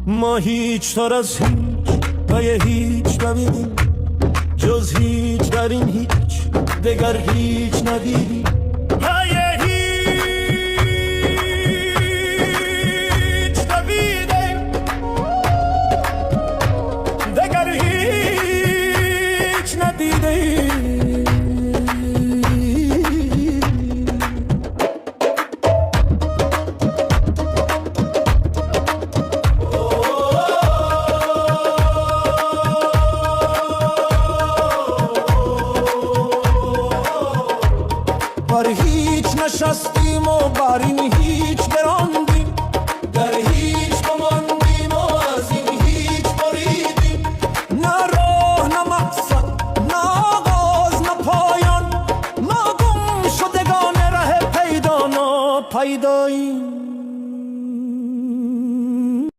ما هیچ تر از هیچ پای هیچ نبینیم، جز هیچ در این هیچ دگر هیچ ندیدیم. پای هیچ نبینیم، دگر هیچ ندیدیم. بر هیچ نشستیم و بر این هیچ براندیم، در هیچ بماندیم و از این هیچ بریدیم. نه راه نه مقصد، نه آغاز نه پایان، ما گم شدگان ره پیدا ناپیداییم.